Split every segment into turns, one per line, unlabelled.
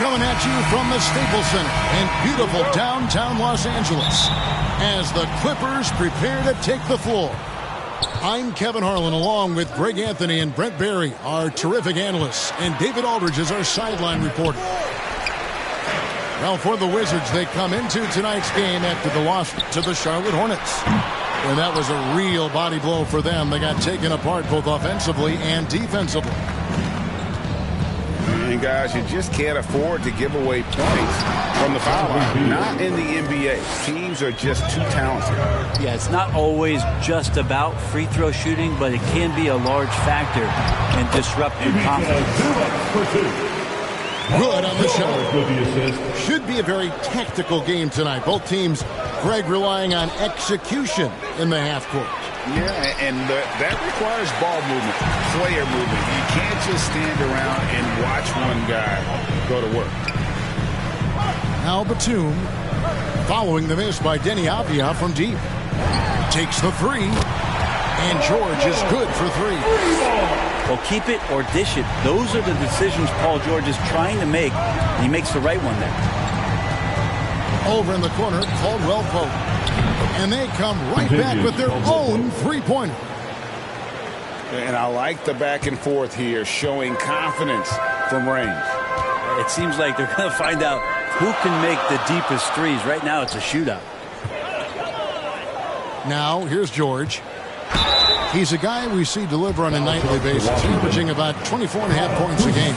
coming at you from the Staples Center in beautiful downtown Los Angeles as the Clippers prepare to take the floor. I'm Kevin Harlan along with Greg Anthony and Brent Barry, our terrific analysts, and David Aldridge is our sideline reporter. Well, for the Wizards, they come into tonight's game after the loss to the Charlotte Hornets. And that was a real body blow for them. They got taken apart both offensively and defensively.
And guys, you just can't afford to give away points from the foul line. Not in the NBA. Teams are just too talented.
Yeah, it's not always just about free throw shooting, but it can be a large factor in disrupting confidence.
Good on the shot. Should be a very tactical game tonight. Both teams, Greg, relying on execution in the half court.
Yeah, and that requires ball movement, player movement. You can't just stand around and watch one guy go to work.
Now Batum, following the miss by Deni Avdija from deep. Takes the three, and George is good for three.
Well, keep it or dish it. Those are the decisions Paul George is trying to make, and he makes the right one there.
Over in the corner, Caldwell Pope. And they come right back with their own three-pointer.
And I like the back and forth here, showing confidence from range.
It seems like they're going to find out who can make the deepest threes. Right now, it's a shootout.
Now, here's George. He's a guy we see deliver on a nightly basis, averaging about 24.5 points a game.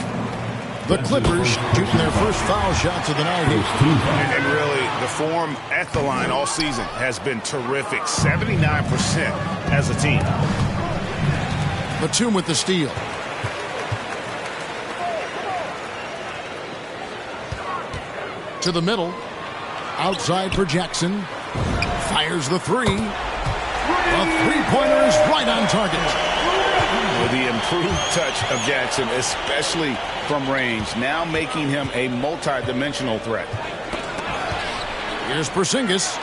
The Clippers shooting their first foul shots of the night.
And really, the form at the line all season has been terrific. 79% as a team.
Batum with the steal. To the middle. Outside for Jackson. Fires the three. The three-pointer is right on target.
With the improved touch of Jackson, especially from range, now making him a multi-dimensional threat.
Here's Porzingis.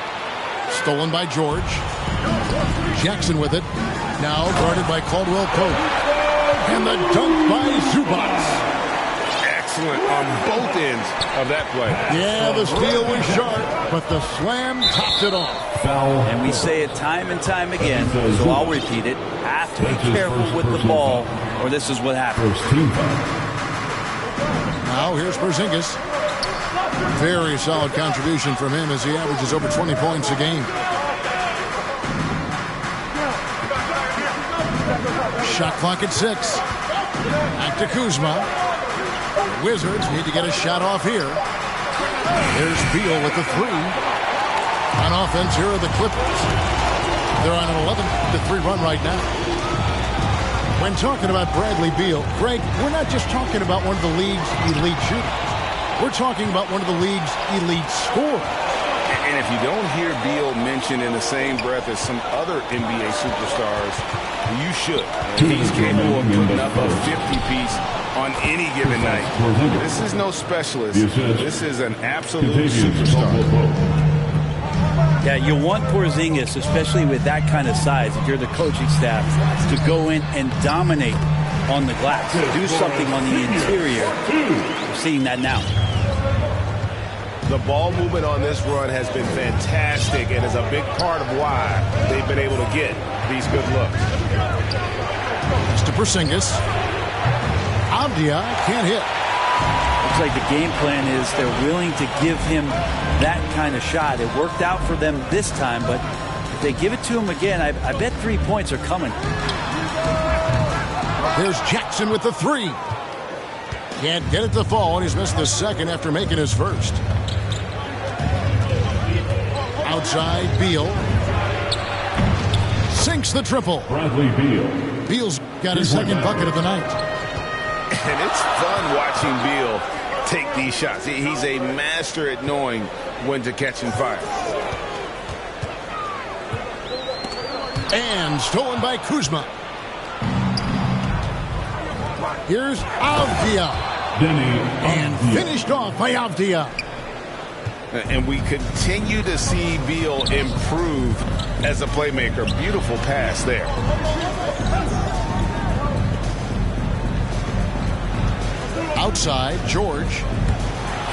Stolen by George. Jackson with it. Now guarded by Caldwell Pope. And the dunk by Zubac.
Excellent on both ends of that play.
Yeah, the steal was sharp, but the slam topped it off.
And we say it time and time again, so I'll repeat it. Have to be careful with the ball, or this is what happens.
Now here's Porzingis. Very solid contribution from him as he averages over 20 points a game. Shot clock at 6. Back to Kuzma. The Wizards need to get a shot off here. Here's Beal with the three. On offense, here are the Clippers. They're on an 11-3 run right now. When talking about Bradley Beal, Greg, we're not just talking about one of the league's elite shooters. We're talking about one of the league's elite scorers.
And if you don't hear Beal mentioned in the same breath as some other NBA superstars, you should. He's capable of putting up a 50-piece on any given night. This is no specialist. This is an absolute superstar.
Yeah, you want Porzingis, especially with that kind of size, if you're the coaching staff, to go in and dominate on the glass. Do something on the interior. We're seeing that now.
The ball movement on this run has been fantastic and is a big part of why they've been able to get these good looks.
Mr. Porzingis. Avdija can't hit.
Looks like the game plan is they're willing to give him that kind of shot. It worked out for them this time, but if they give it to him again, I bet 3 points are coming.
There's Jackson with the three. Can't get it to fall, and he's missed the second after making his first. Outside, Beal. Sinks the triple.
Bradley Beal.
Beal's got his second bucket of the night.
And it's fun watching Beal take these shots. He's a master at knowing when to catch and fire.
And stolen by Kuzma. Here's Avdija. And finished off by Avdija.
And we continue to see Beal improve as a playmaker. Beautiful pass there.
Outside, George.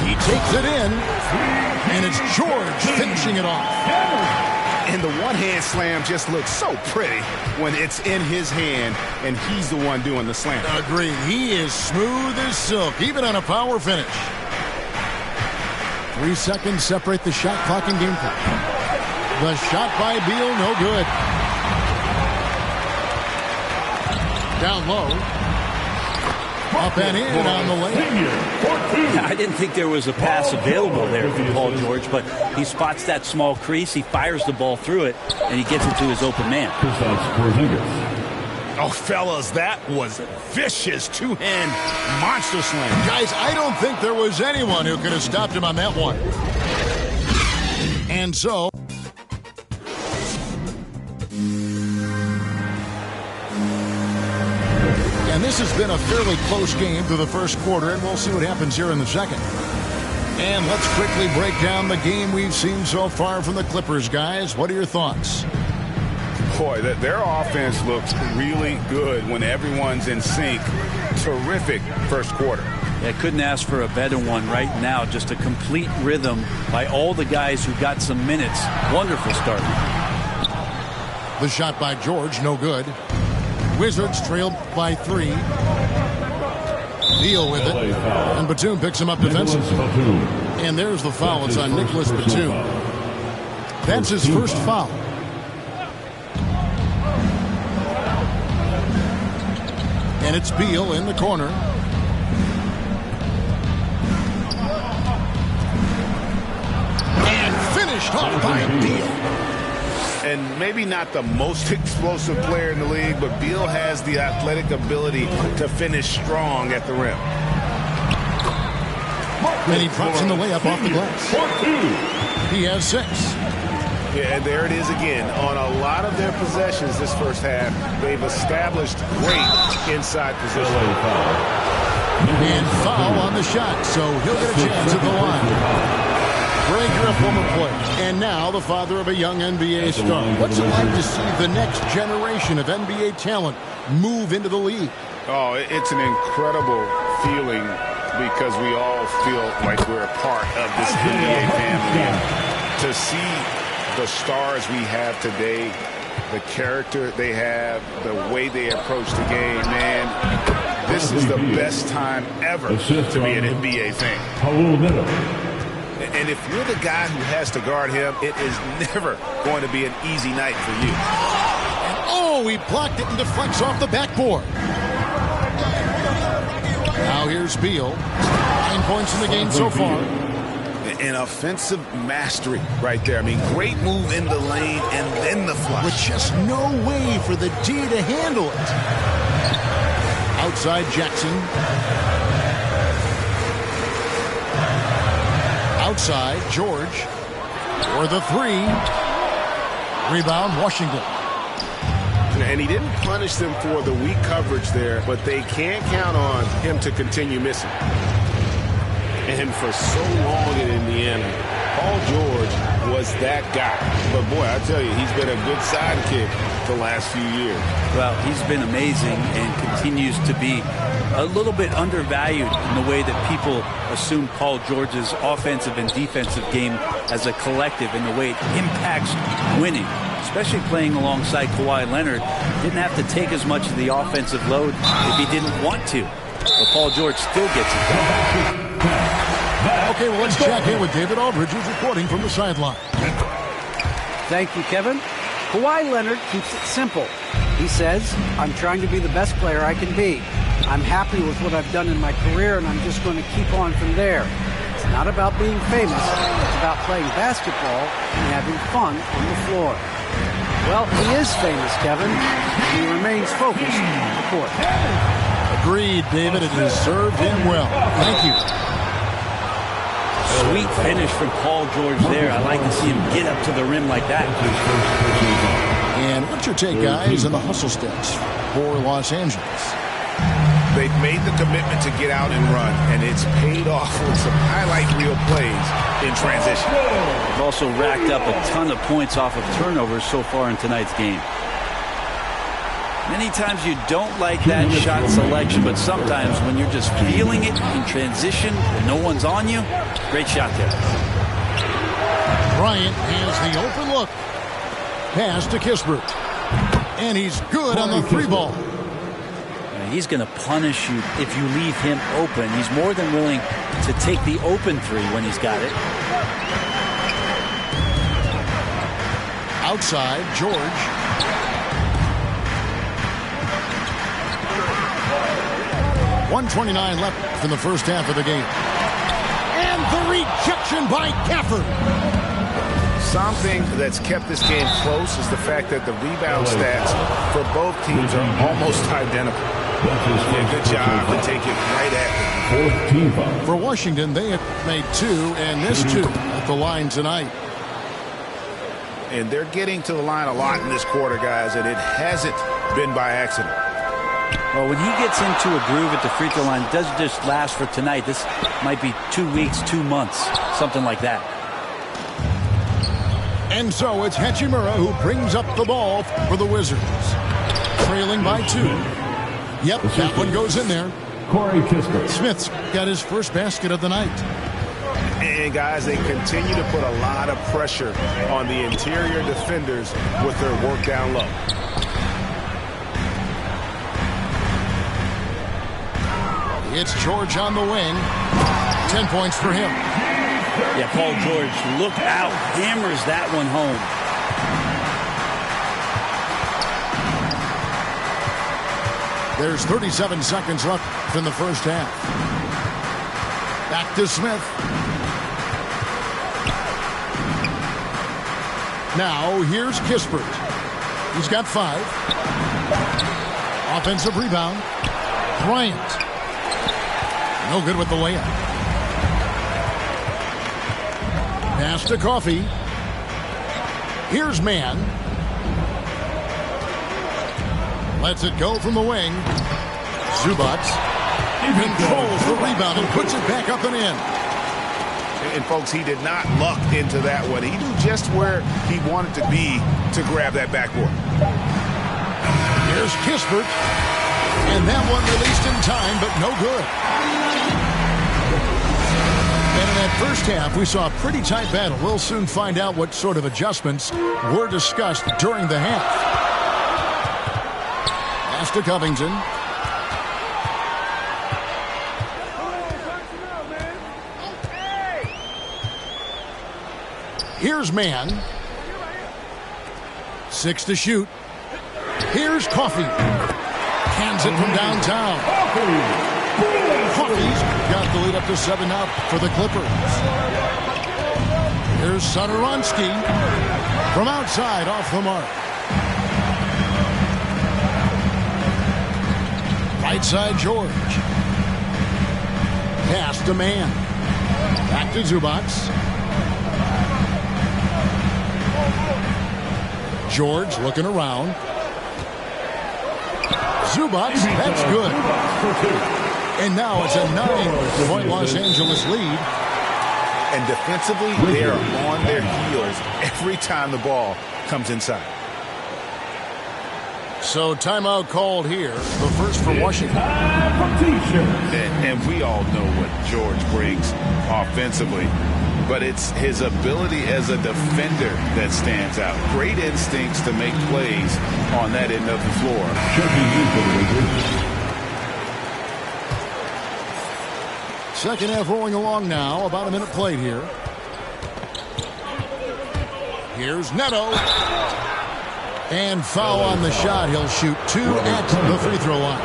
He takes it in, and it's George finishing it off.
And the one-hand slam just looks so pretty when it's in his hand and he's the one doing the slam.
Agreed. He is smooth as silk, even on a power finish. 3 seconds separate the shot clock and game clock. The shot by Beal, no good. Down low. Up and in on the layup.
I didn't think there was a pass available there for Paul George, but he spots that small crease, he fires the ball through it, and he gets it to his open man.
Oh, fellas, that was a vicious two-hand monster slam.
Guys, I don't think there was anyone who could have stopped him on that one. And so... And this has been a fairly close game through the first quarter, and we'll see what happens here in the second. And let's quickly break down the game we've seen so far from the Clippers, guys. What are your thoughts?
Boy, their offense looks really good when everyone's in sync. Terrific first quarter.
Yeah, couldn't ask for a better one right now. Just a complete rhythm by all the guys who got some minutes. Wonderful start.
The shot by George, no good. Wizards trailed by 3. Beal with it. And Batum picks him up defensively. And there's the foul. It's on Nicholas Batum. That's his first foul. And it's Beal in the corner. And finished off by Beal.
And maybe not the most explosive player in the league, but Beal has the athletic ability to finish strong at the rim.
And he drops in the layup off the glass. He has 6.
Yeah, and there it is again. On a lot of their possessions this first half, they've established great inside position.
And foul on the shot, so he'll get a chance at the line. Breaker, a former player, and now the father of a young NBA star. What's it like to see the next generation of NBA talent move into the league?
Oh, it's an incredible feeling because we all feel like we're a part of this NBA family. And to see the stars we have today, the character they have, the way they approach the game, man, this is the best time ever to be an NBA fan. And if you're the guy who has to guard him, it is never going to be an easy night for you.
And oh, he blocked it and deflects off the backboard. Now here's Beal. 9 points in the game so far.
An offensive mastery right there. I mean, great move in the lane and then the flush.
With just no way for the D to handle it. Outside Jackson. Outside, George for the 3. Rebound, Washington.
And he didn't punish them for the weak coverage there, but they can't count on him to continue missing. And for so long in Indiana, Paul George was that guy. But, boy, I tell you, he's been a good sidekick the last few years.
Well, he's been amazing and continues to be a little bit undervalued in the way that people assume Paul George's offensive and defensive game as a collective and the way it impacts winning, especially playing alongside Kawhi Leonard. Didn't have to take as much of the offensive load if he didn't want to. But Paul George still gets it done.
Okay, well, let's check in with David Aldridge, who's reporting from the sideline.
Thank you, Kevin. Kawhi Leonard keeps it simple. He says, I'm trying to be the best player I can be. I'm happy with what I've done in my career, and I'm just going to keep on from there. It's not about being famous. It's about playing basketball and having fun on the floor. Well, he is famous, Kevin. He remains focused on the court.
Agreed, David. It has served him well. Thank you.
Sweet finish from Paul George there. I like to see him get up to the rim like that.
And what's your take, guys, on the hustle stats for Los Angeles?
They've made the commitment to get out and run, and it's paid off with some highlight reel plays in transition.
They've also racked up a ton of points off of turnovers so far in tonight's game. Many times you don't like that shot selection, but sometimes when you're just feeling it in transition and no one's on you, great shot there.
Bryant has the open look. Pass to Kispert. And he's good on the 3-ball.
He's going to punish you if you leave him open. He's more than willing to take the open 3 when he's got it.
Outside, George. .129 left in the first half of the game. And the rejection by Gafford.
Something that's kept this game close is the fact that the rebound stats for both teams are almost identical. Yeah, good job to take it right at them.
For Washington, they have made 2 and missed 2 at the line tonight.
And they're getting to the line a lot in this quarter, guys, and it hasn't been by accident.
Well, when he gets into a groove at the free throw line, it doesn't just last for tonight. This might be 2 weeks, 2 months, something like that.
And so it's Hachimura who brings up the ball for the Wizards. Trailing by 2. Yep, that one goes in there.
Corey Kispert.
Smith's got his first basket of the night.
And, guys, they continue to put a lot of pressure on the interior defenders with their work down low.
It's George on the wing. 10 points for him.
Yeah, Paul George, look out. Hammers that one home.
There's 37 seconds left in the first half. Back to Smith. Now here's Kispert. He's got 5. Offensive rebound. Bryant. No good with the layup. Pass to Coffey. Here's Mann. Lets it go from the wing. Zubac controls the rebound and puts it back up and in.
And folks, he did not luck into that one. He knew just where he wanted to be to grab that backboard.
Here's Kispert. And that one released in time, but no good. And in that first half, we saw a pretty tight battle. We'll soon find out what sort of adjustments were discussed during the half. Pass to Covington. Here's Mann. 6 to shoot. Here's Coffey. Hands it from downtown. Coffey's got the lead up to 7 out for the Clippers. Here's Satoransky from outside off the mark. Right side George. Pass to Mann. Back to Zubac. George looking around. Zubac, that's good. And now it's a 9-point Los Angeles lead.
And defensively, they are on their heels every time the ball comes inside.
So timeout called here. The first for Washington.
And we all know what George brings offensively. But it's his ability as a defender that stands out. Great instincts to make plays on that end of the floor.
Second half rolling along now. About a minute played here. Here's Neto. And foul on the shot. He'll shoot 2 at the free throw line.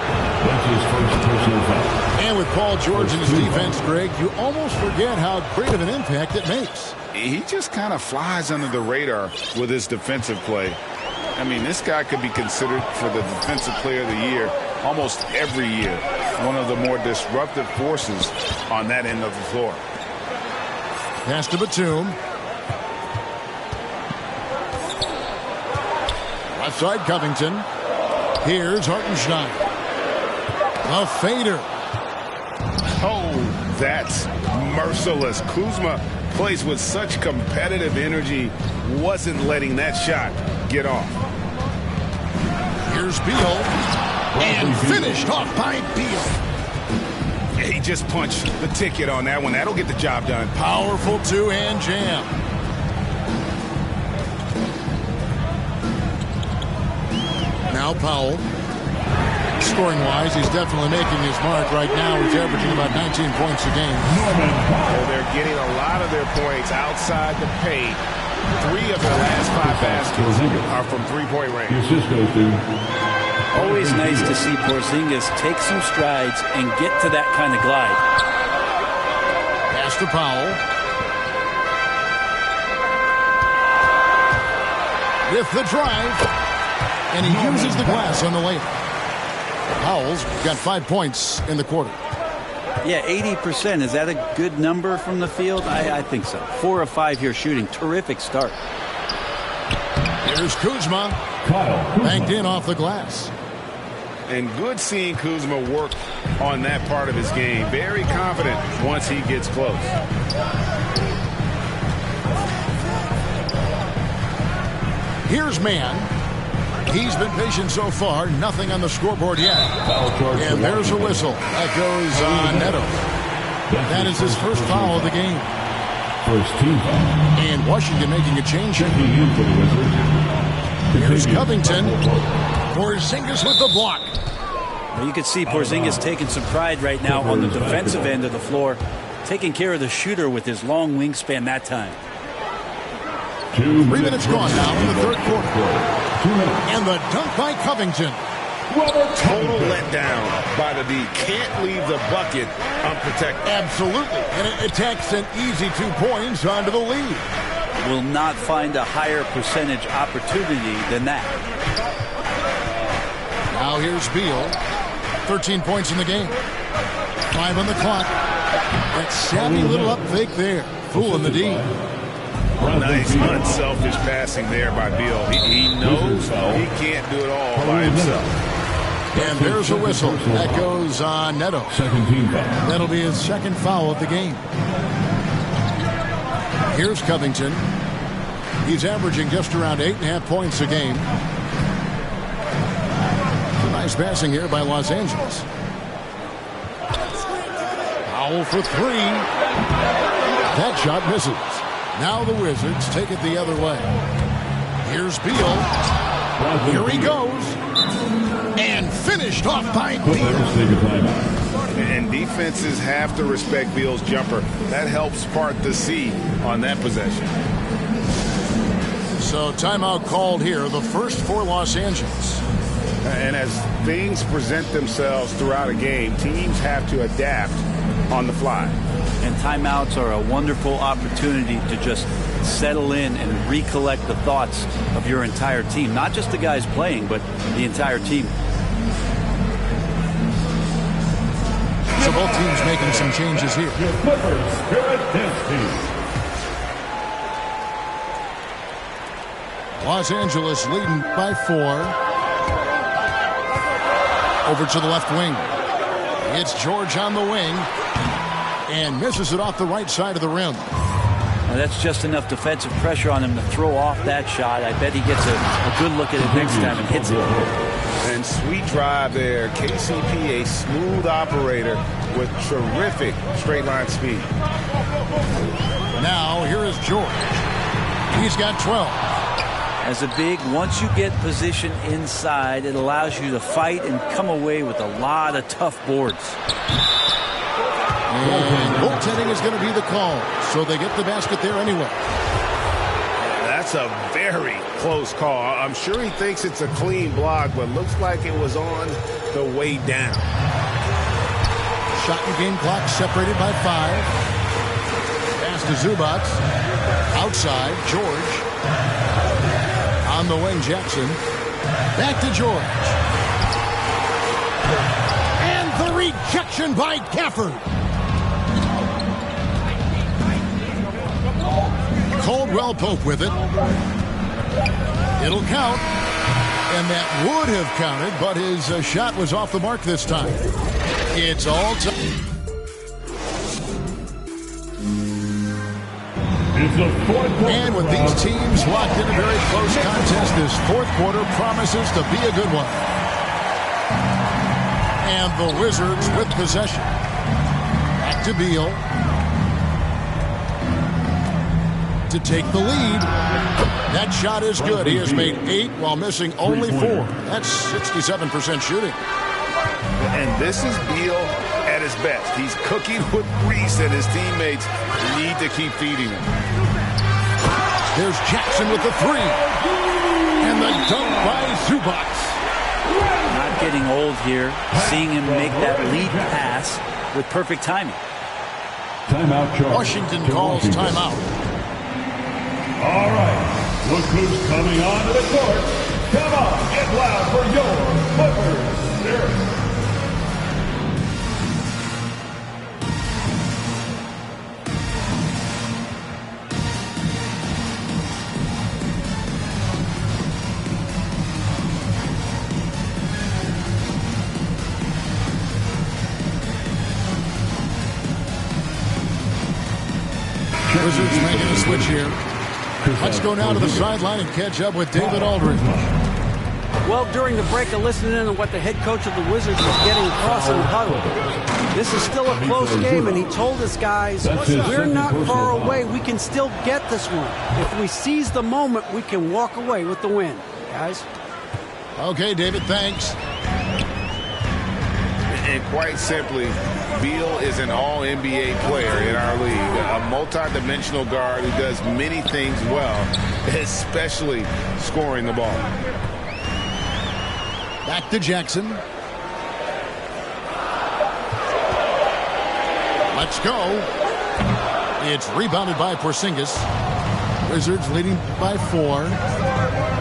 And with Paul George in his defense, Greg, you almost forget how great of an impact it makes.
He just kind of flies under the radar with his defensive play. I mean, this guy could be considered for the Defensive Player of the Year almost every year. One of the more disruptive forces on that end of the floor.
Pass to Batum. Left side Covington. Here's Hartenstein. A fader.
Oh, that's merciless. Kuzma plays with such competitive energy, wasn't letting that shot get off.
Here's Beal. And finished off by Beal.
Yeah, he just punched the ticket on that one. That'll get the job done.
Powerful two-hand jam. Now Powell. Scoring-wise, he's definitely making his mark right now. He's averaging about 19 points a game.
Well, they're getting a lot of their points outside the paint. 3 of their last 5 baskets are from three-point range.
Always nice to see Porzingis take some strides and get to that kind of glide.
Pass to Powell. With the drive. And he uses the glass on the layup. Powell's got 5 points in the quarter.
Yeah, 80%. Is that a good number from the field? I think so. 4 of 5 here shooting. Terrific start.
Here's Kuzma. Banked in off the glass.
And good seeing Kuzma work on that part of his game. Very confident once he gets close.
Here's Mann. He's been patient so far. Nothing on the scoreboard yet. And there's a whistle. That goes on Neto. That is his first foul of the game.
First team foul.
And Washington making a change. Here's Covington. Porzingis with the block.
Well, you can see Porzingis taking some pride right now on the defensive end of the floor, taking care of the shooter with his long wingspan that time.
3 minutes gone now in the third quarter. And the dunk by Covington.
Total letdown by the D. Can't leave the bucket unprotected.
Absolutely. And it takes an easy 2 points onto the lead.
Will not find a higher percentage opportunity than that.
Now here's Beal. 13 points in the game. 5 on the clock. That savvy little up fake there. Fooling the D.
Nice, unselfish passing there by Beal. He knows he can't do it all by himself.
And there's a whistle. That goes on Neto.
Second team foul.
That'll be his second foul of the game. Here's Covington. He's averaging just around 8.5 points a game. Nice passing here by Los Angeles. Powell for 3. That shot misses. Now the Wizards take it the other way. Here's Beal. Here he goes. And finished off by Beal.
And defenses have to respect Beal's jumper. That helps part the C on that possession.
So timeout called here, the first for Los Angeles.
And as things present themselves throughout a game, teams have to adapt on the fly.
And timeouts are a wonderful opportunity to just settle in and recollect the thoughts of your entire team. Not just the guys playing, but the entire team.
So both teams making some changes here. Los Angeles leading by 4. Over to the left wing. It's George on the wing. And misses it off the right side of the rim.
Now that's just enough defensive pressure on him to throw off that shot. I bet he gets a good look at it next time and hits it.
And sweet drive there. KCP, a smooth operator with terrific straight line speed.
Now here is George. He's got 12.
As a big, once you get position inside, it allows you to fight and come away with a lot of tough boards.
And goaltending is going to be the call, so they get the basket there anyway.
That's a very close call. I'm sure he thinks it's a clean block, but looks like it was on the way down.
Shot and game clock separated by 5. Pass to Zubac. Outside, George. On the wing, Jackson. Back to George. And the rejection by Gafford. Caldwell Pope with it. It'll count. And that would have counted, but his shot was off the mark this time. It's all time.
It's the fourth quarter.
And with these teams locked in a very close contest, this fourth quarter promises to be a good one. And the Wizards with possession. Back to Beal. To take the lead. That shot is good. He has made 8 while missing only 4. That's 67% shooting.
And this is Beal at his best. He's cooking with grease, and his teammates need to keep feeding him.
There's Jackson with the 3. And the dunk by Zubac.
Not getting old here. Seeing him make that lead pass with perfect timing.
Timeout charge.
Washington calls timeout.
All right, look who's coming onto the court. Come on, get loud for your Clippers. Here.
Wizards making a switch here. Let's go now to the sideline and catch up with David Aldridge.
Well, during the break, I listened in on what the head coach of the Wizards was getting across in the huddle. This is still a close game, and he told us guys, we're not far away. We can still get this one. If we seize the moment, we can walk away with the win. Guys?
Okay, David, thanks.
And quite simply, Beal is an all-NBA player in our league, a multi-dimensional guard who does many things well, especially scoring the ball.
Back to Jackson. Let's go. It's rebounded by Porzingis. Wizards leading by 4.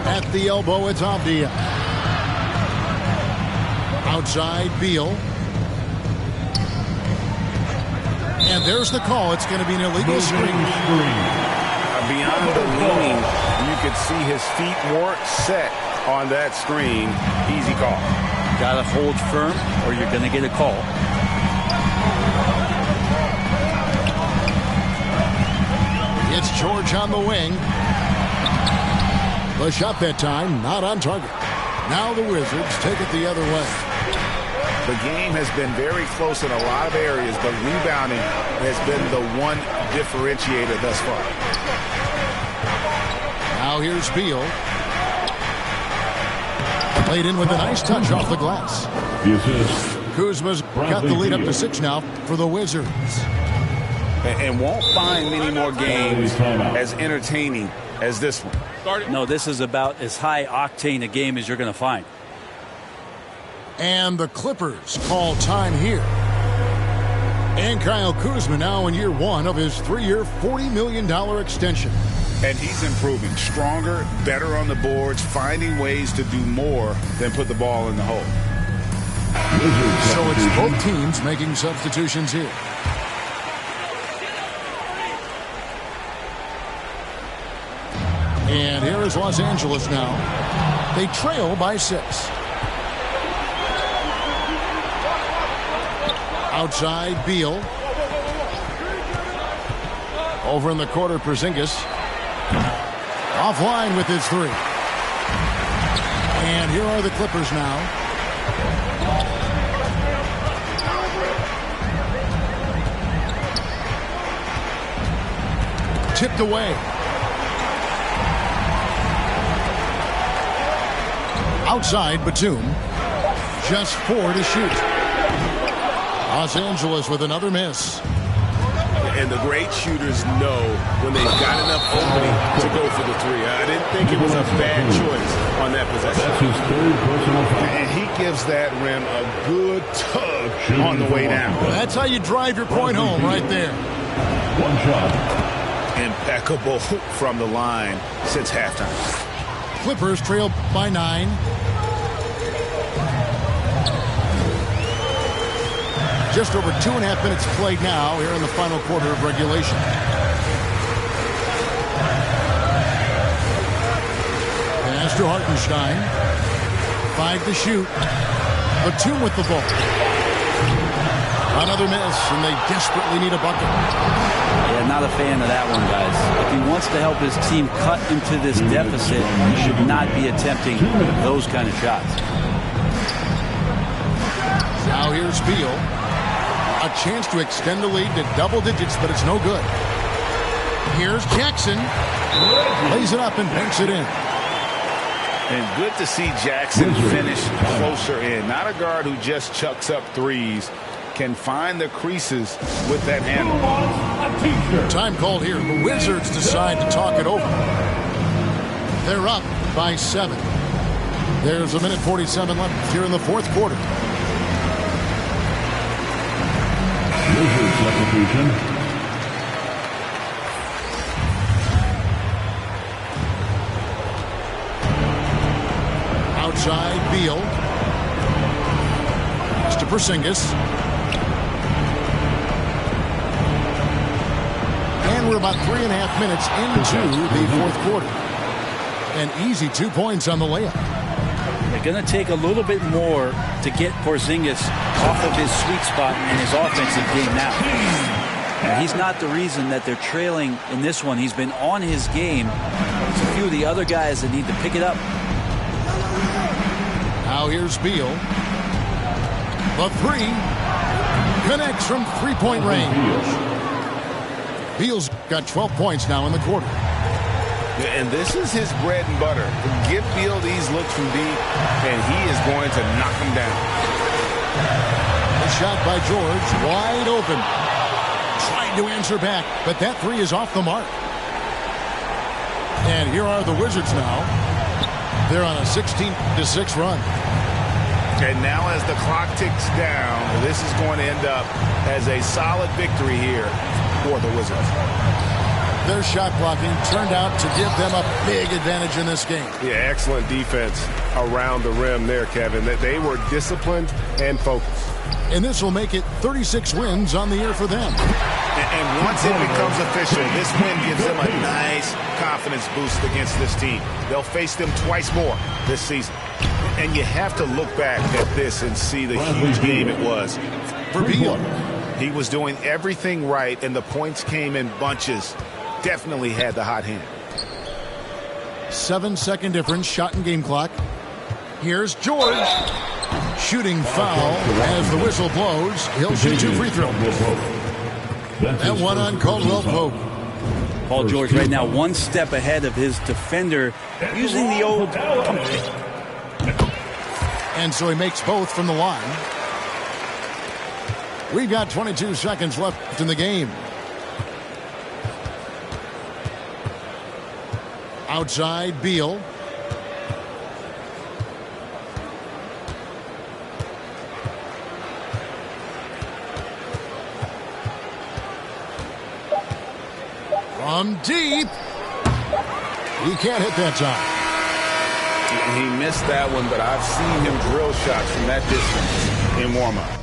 At the elbow, it's Avdia. Outside, Beal. And there's the call. It's going to be an illegal screen.
Beyond the leaning, you could see his feet weren't set on that screen. Easy call.
Got to hold firm or you're going to get a call.
It's George on the wing. The shot that time, not on target. Now the Wizards take it the other way.
The game has been very close in a lot of areas, but rebounding has been the one differentiator thus far.
Now here's Beal. Played in with a nice touch off the glass. Kuzma's got the lead up to 6 now for the Wizards.
And won't find many more games as entertaining as this one.
No, this is about as high octane a game as you're going to find.
And the Clippers call time here. And Kyle Kuzma now in year 1 of his 3-year, $40 million extension.
And he's improving. Stronger, better on the boards, finding ways to do more than put the ball in the hole.
So it's both teams making substitutions here. And here is Los Angeles now. They trail by 6. Outside, Beal. Over in the corner, Porzingis. Offline with his 3. And here are the Clippers now. Tipped away. Outside, Batum. Just 4 to shoot. Los Angeles with another miss.
And the great shooters know when they've got enough opening to go for the 3. I didn't think it was a bad choice on that possession.
That's his 3rd personal foul.
And he gives that rim a good tug on the way down.
That's how you drive your point home right there.
1 shot.
Impeccable from the line since halftime.
Clippers trail by 9. Just over 2.5 minutes played now here in the final quarter of regulation. Pass to Hartenstein. 5 to shoot. Batum with the ball. Another miss, and they desperately need a bucket.
Yeah, not a fan of that one, guys. If he wants to help his team cut into this deficit, he should not be attempting those kind of shots.
Now here's Beal. A chance to extend the lead to double digits, but it's no good. Here's Jackson. Lays it up and banks it in.
And good to see Jackson finish closer in. Not a guard who just chucks up threes. Can find the creases with that handle.
Time called here. The Wizards decide to talk it over. They're up by 7. There's 1:47 left here in the fourth quarter.
Wizards substitution.
Outside, Beal. It's to Porzingis. And we're about 3.5 minutes into the fourth quarter. An easy 2 points on the layup.
They're going to take a little bit more to get Porzingis off of his sweet spot in his offensive game now. And he's not the reason that they're trailing in this one. He's been on his game. There's a few of the other guys that need to pick it up.
Now here's Beal. The three connects from three-point range. Beal's got 12 points now in the quarter.
And this is his bread and butter. Give Beal these looks from deep, and he is going to knock them down.
A shot by George, wide open. Trying to answer back, but that three is off the mark. And here are the Wizards now. They're on a 16-6 run.
And now as the clock ticks down, this is going to end up as a solid victory here for the Wizards.
Their shot blocking turned out to give them a big advantage in this game.
Yeah, excellent defense around the rim there, Kevin. They were disciplined and focused.
And this will make it 36 wins on the year for them.
And once it becomes official, this win gives them a nice confidence boost against this team. They'll face them twice more this season. And you have to look back at this and see the huge game it was.
For Beal,
he was doing everything right, and the points came in bunches. Definitely had the hot hand.
7-second difference, shot and game clock. Here's George. Shooting foul as the whistle blows. He'll shoot 2 free throws. That one on Caldwell Pope.
Paul George right now 1 step ahead of his defender using the old pump fake.
And so he makes both from the line. We've got 22 seconds left in the game. Outside, Beal. From deep. He can't hit that time.
He missed that one, but I've seen him drill shots from that distance in warm-up.